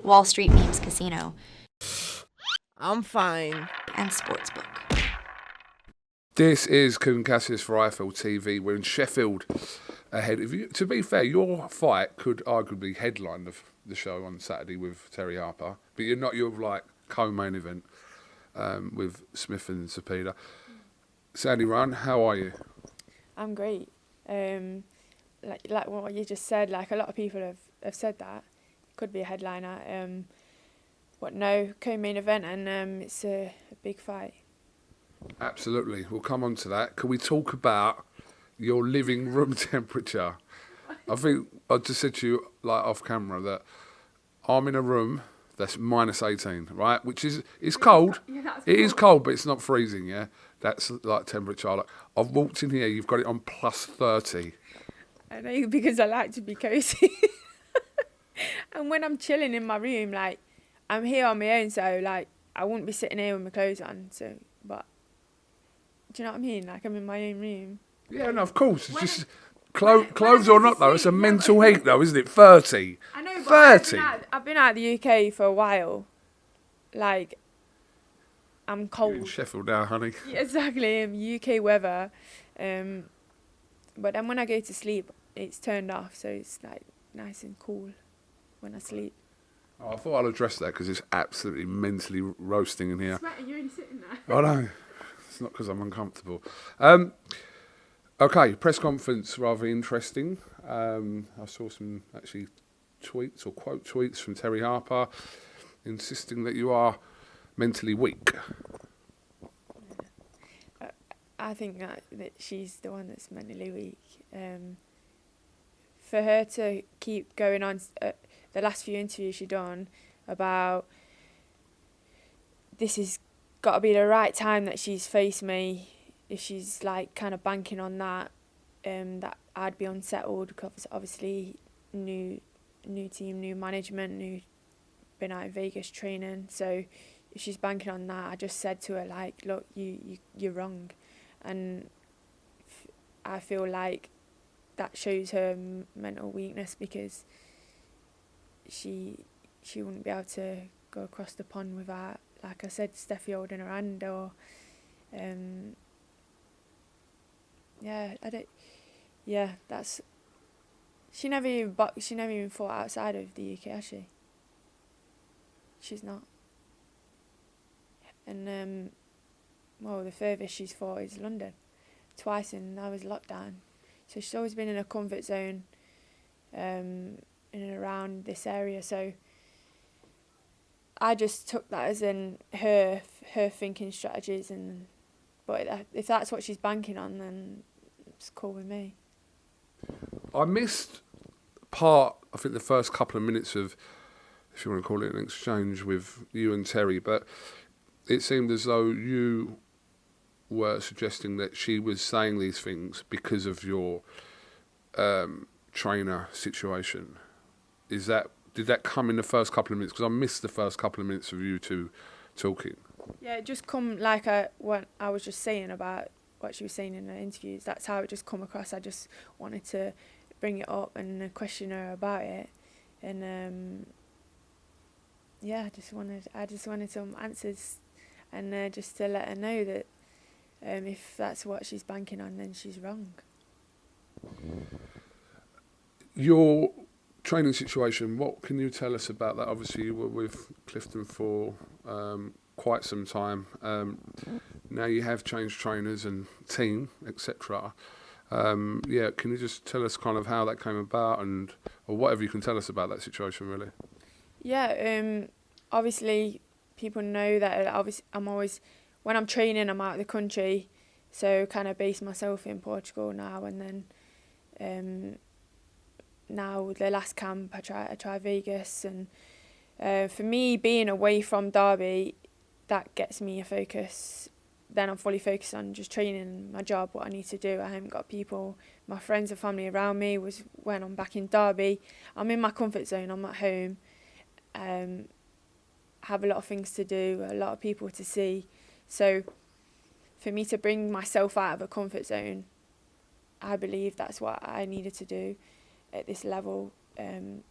Wall Street Memes Casino, I'm fine. and Sportsbook. This is KUGAN CASSIUS for IFLTV. We're in Sheffield ahead of you. To be fair, your fight could arguably headline the show on Saturday with Terri Harper, but you're not your like co-main event with Smith and Cepeda. Sandy Run, how are you? I'm great. Like what you just said, like a lot of people have said that could be a headliner. But no, co-main event, and it's a big fight. Absolutely. We'll come on to that. Can we talk about your living room temperature? I think I just said to you, like off camera, that I'm in a room that's minus 18, right? Which is it's cold. It is cold, but it's not freezing. Yeah, that's like temperature. Like, I've walked in here. You've got it on plus 30. I know, because I like to be cozy. And when I'm chilling in my room, like I'm here on my own, so like I wouldn't be sitting here with my clothes on. So, but do you know what I mean? Like I'm in my own room. Yeah, no, of course. It's just clothes or not, though. It's a mental heat, though, isn't it? 30. I know, but 30. I've been out of the UK for a while. Like, I'm cold. You're in Sheffield now, honey. Yeah, exactly, UK weather. But then when I go to sleep, it's turned off, so it's like nice and cool when I sleep. Oh, I thought I'd address that because it's absolutely mentally roasting in here. You're only sitting there. I know. It's not because I'm uncomfortable. Okay, press conference, rather interesting. I saw some actually tweets or quote tweets from Terri Harper insisting that you are mentally weak. I think that she's the one that's mentally weak. For her to keep going on, the last few interviews she done about this has got to be the right time that she's faced me. If she's like kind of banking on that, that I'd be unsettled because obviously new team, new management, been out in Vegas training. So if she's banking on that, I just said to her like, look, you're wrong, and I feel like that shows her mental weakness because she wouldn't be able to go across the pond without, like I said, Steffi holding her hand or. That's. She never even fought outside of the UK, has she? She's not. And the furthest she's fought is London, twice, and that was lockdown. So she's always been in a comfort zone, in and around this area. So I just took that as in her thinking strategies, but if that's what she's banking on, then it's cool with me. I missed I think the first couple of minutes of, if you want to call it an exchange with you and Terri, but it seemed as though you were suggesting that she was saying these things because of your trainer situation. Did that come in the first couple of minutes? Because I missed the first couple of minutes of you two talking. Yeah, it just come like what I was just saying about what she was saying in the interviews. That's how it just come across. I just wanted to bring it up and question her about it, and I just wanted some answers, and just to let her know that if that's what she's banking on, then she's wrong. Your training situation, what can you tell us about that? Obviously, you were with Clifton for quite some time. Now you have changed trainers and team, etc. Can you just tell us kind of how that came about, or whatever you can tell us about that situation, really? Yeah, obviously people know that I'm always, when I'm training, I'm out of the country, so kind of base myself in Portugal now, and then now the last camp I try Vegas, and for me being away from Derby, that gets me a focus. Then I'm fully focused on just training, my job, what I need to do. I haven't got people, my friends and family around me. Was when I'm back in Derby, I'm in my comfort zone, I'm at home, have a lot of things to do, a lot of people to see. So for me to bring myself out of a comfort zone, I believe that's what I needed to do at this level. I'm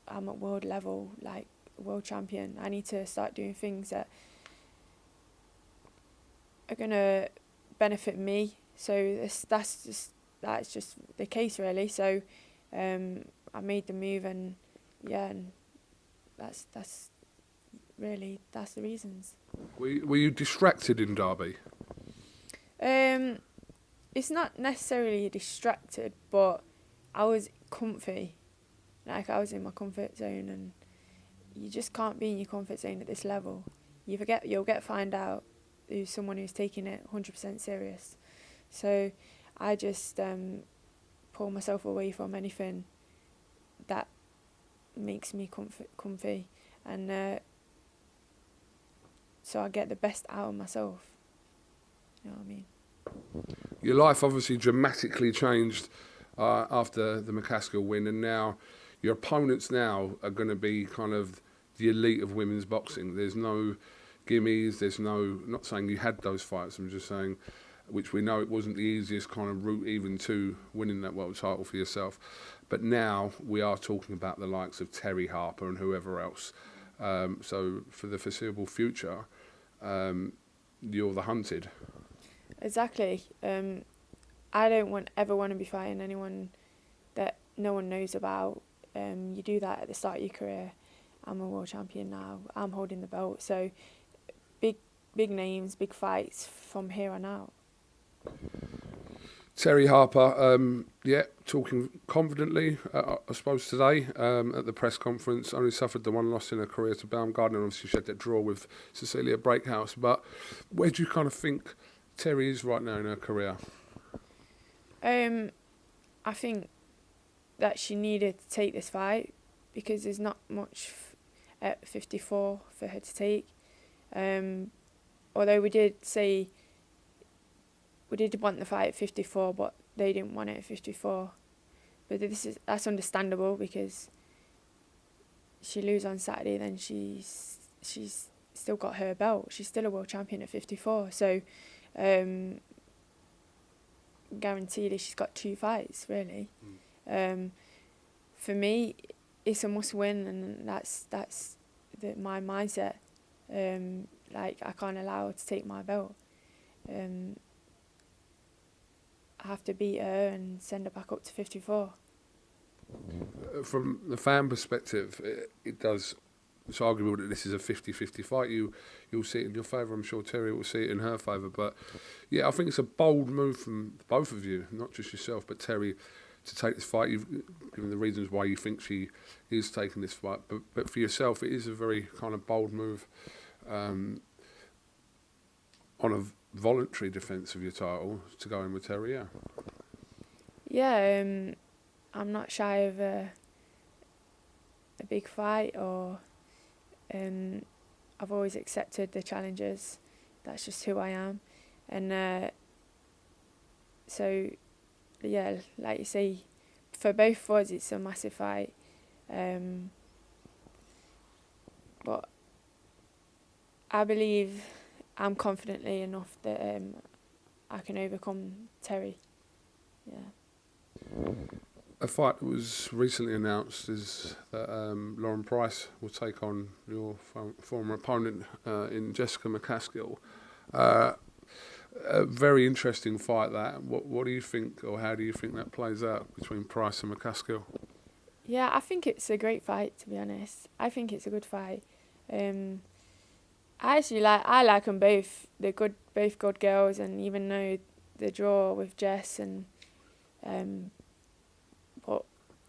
at world level, like world champion. I need to start doing things that are gonna benefit me. So that's just the case really. So I made the move, and that's the reasons. Were you distracted in Derby? It's not necessarily distracted, but I was comfy. Like, I was in my comfort zone, and you just can't be in your comfort zone at this level. You'll get found out who's someone who's taking it 100% serious. So I just pull myself away from anything that makes me comfy, and so I get the best out of myself. You know what I mean? Your life obviously dramatically changed after the McCaskill win, and now your opponents now are going to be kind of the elite of women's boxing. There's no gimmies, there's no, not saying you had those fights, I'm just saying, which we know it wasn't the easiest kind of route even to winning that world title for yourself. But now we are talking about the likes of Terri Harper and whoever else. So for the foreseeable future, you're the hunted. Exactly. I don't ever want to be fighting anyone that no one knows about. You do that at the start of your career. I'm a world champion now. I'm holding the belt. So big names, big fights from here on out. Terri Harper, talking confidently, I suppose today at the press conference, only suffered the one loss in her career to Baumgardner. Obviously she had that draw with Cecilia Breakhouse. But where do you kind of think Terri is right now in her career? I think that she needed to take this fight because there's not much at 54 for her to take. Although we did want the fight at 54, but they didn't want it at 54. But that's understandable because she lose on Saturday, then she's still got her belt. She's still a world champion at 54. So guaranteed she's got 2 fights really. For me, it's a must win, and that's my mindset. Like, I can't allow her to take my belt. I have to beat her and send her back up to 54. From the fan perspective, it's arguable that this is a 50-50 fight. You'll see it in your favour. I'm sure Terri will see it in her favour. But yeah, I think it's a bold move from both of you, not just yourself, but Terri, to take this fight. You've given the reasons why you think she is taking this fight, but for yourself, it is a very kind of bold move on a voluntary defence of your title to go in with Terri. Yeah, I'm not shy of a big fight, or I've always accepted the challenges. That's just who I am, and so yeah, like you say, for both of us it's a massive fight, but I believe I'm confidently enough that I can overcome Terri. Yeah. A fight that was recently announced is that Lauren Price will take on your former opponent in Jessica McCaskill. A very interesting fight, that. What do you think, or how do you think that plays out between Price and McCaskill? Yeah, I think it's a great fight, to be honest. I think it's a good fight. I like them both. They're both good girls, and even though the draw with Jess and but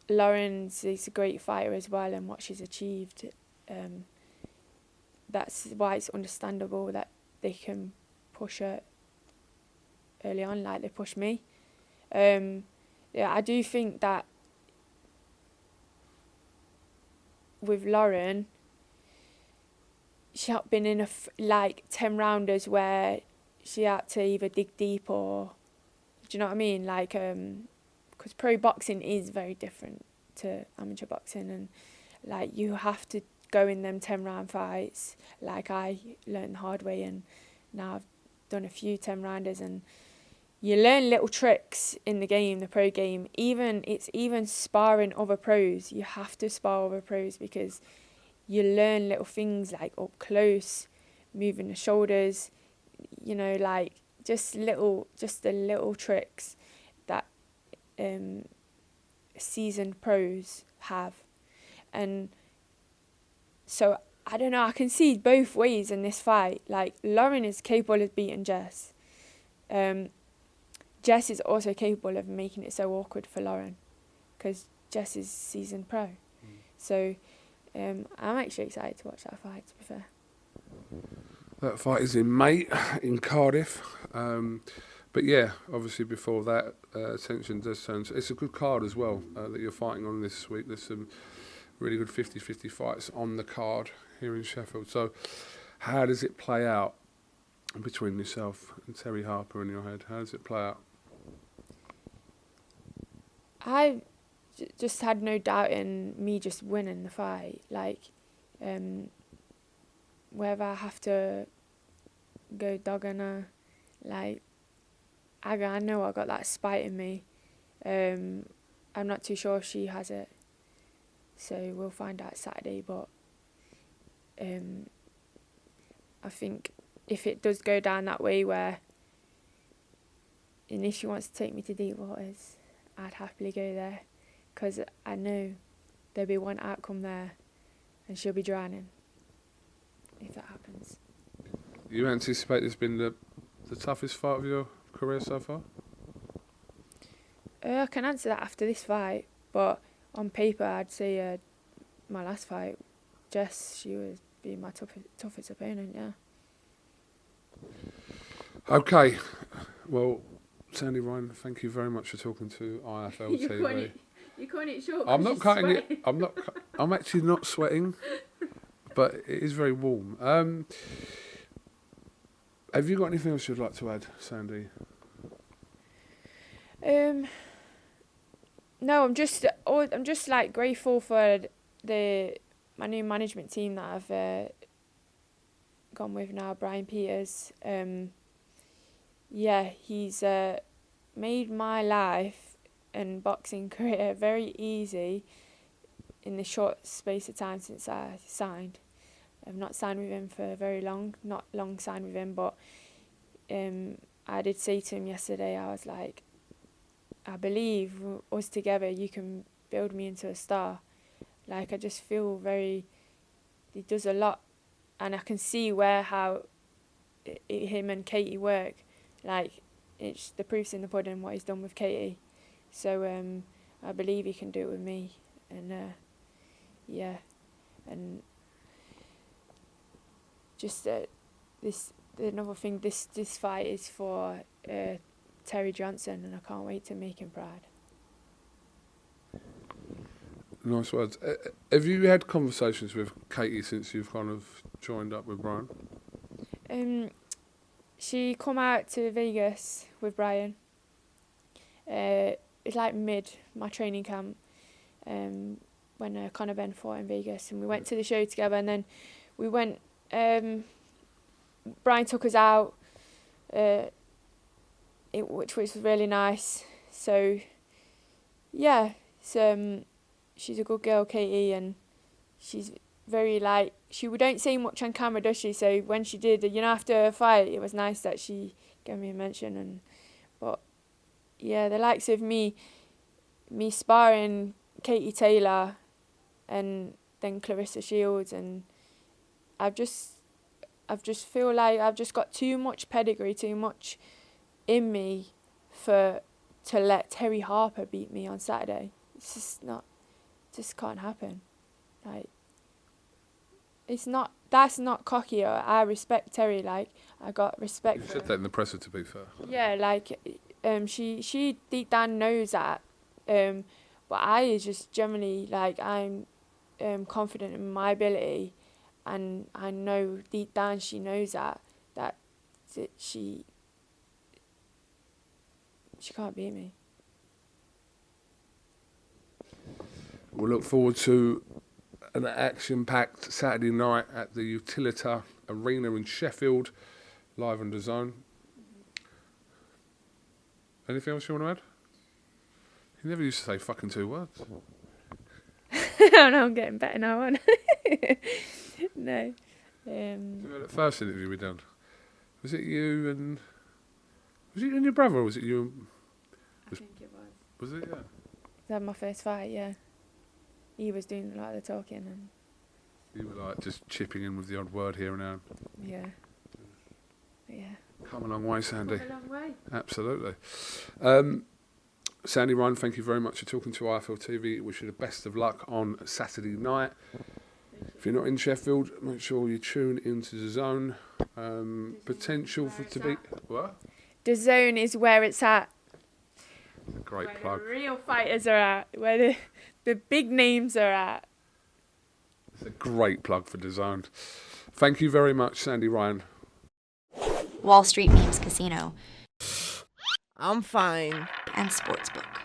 Lauren's is a great fighter as well, and what she's achieved, that's why it's understandable that they can push her early on like they pushed me. I do think that with Lauren, she had been in 10 rounders where she had to either dig deep or, do you know what I mean? Like, because pro boxing is very different to amateur boxing, and like, you have to go in them 10-round fights. Like, I learned the hard way, and now I've done a few 10-rounders, and you learn little tricks in the game, the pro game. Even sparring other pros. You have to spar other pros because you learn little things like up close, moving the shoulders, you know, like just the little tricks that seasoned pros have. And so I don't know, I can see both ways in this fight. Like, Lauren is capable of beating Jess. Jess is also capable of making it so awkward for Lauren, because Jess is seasoned pro. So I'm actually excited to watch that fight, to be fair. That fight is in May in Cardiff. But yeah, obviously before that, attention does turn. It's a good card as well that you're fighting on this week. There's some really good 50-50 fights on the card here in Sheffield. So how does it play out between yourself and Terri Harper in your head? How does it play out? I just had no doubt in me just winning the fight. Like, whether I have to go dog on her, like, I know I got that spite in me. I'm not too sure if she has it, so we'll find out Saturday. But I think if it does go down that way, and if she wants to take me to deep waters, I'd happily go there, because I know there'll be one outcome there and she'll be drowning if that happens. You anticipate this being the toughest fight of your career so far? I can answer that after this fight, but on paper I'd say my last fight, Jess, she was being my toughest opponent, yeah. Okay, well, Sandy Ryan, thank you very much for talking to IFLTV. You're cutting it short. I'm not cutting it. I'm actually not sweating, but it is very warm. Have you got anything else you'd like to add, Sandy? No, I'm just like grateful for my new management team that I've gone with now, Brian Peters. Yeah, he's made my life and boxing career very easy in the short space of time since I signed. I've not signed with him for very long, not long signed with him, but I did say to him yesterday, I was like, I believe us together, you can build me into a star. Like, I just feel he does a lot, and I can see how him and Katie work. Like, it's the proof's in the pudding what he's done with Katie. So I believe he can do it with me, and yeah, and just another thing. This fight is for Terry Johnson, and I can't wait to make him proud. Nice words. Have you had conversations with Katie since you've kind of joined up with Brian? She come out to Vegas with Brian. It's like my training camp, when Conor Ben fought in Vegas, and we went to the show together, and then we went. Brian took us out, which was really nice. So, yeah, she's a good girl, Katie, and she's very she don't say much on camera, does she? So when she did, after a fight, it was nice that she gave me a mention. But yeah, the likes of me sparring Katie Taylor, and then Clarissa Shields, and I've just feel like I've just got too much pedigree, too much in me to let Terri Harper beat me on Saturday. It's just can't happen. Like, that's not cocky. I respect Terri. Like, I got respect. You said that in the presser, to be fair. Yeah, like, she deep down knows that. But I just generally, like, I'm confident in my ability, and I know deep down she knows that she can't beat me. We'll look forward to an action-packed Saturday night at the Utilita Arena in Sheffield, live on DAZN. Anything else you want to add? You never used to say fucking 2 words. No, I'm getting better now, aren't I? No. Do you know the first interview we done? Was it you and your brother? Or was it you? And, I think it was. was it? Yeah. I had my first fight, yeah. He was doing a lot of the talking, and You were like just chipping in with the odd word here and there. yeah. Yeah. Come a long way, Sandy. Come a long way. Absolutely. Sandy Ryan, thank you very much for talking to IFLTV. Wish you the best of luck on Saturday night. If you're not in Sheffield, make sure you tune into the Zone. Potential for to be what? The Zone is where it's at. A great Where plug. the real fighters are at. Where the big names are at. It's a great plug for the Zone. Thank you very much, Sandy Ryan. Wall Street Memes Casino, I'm fine. and Sportsbook.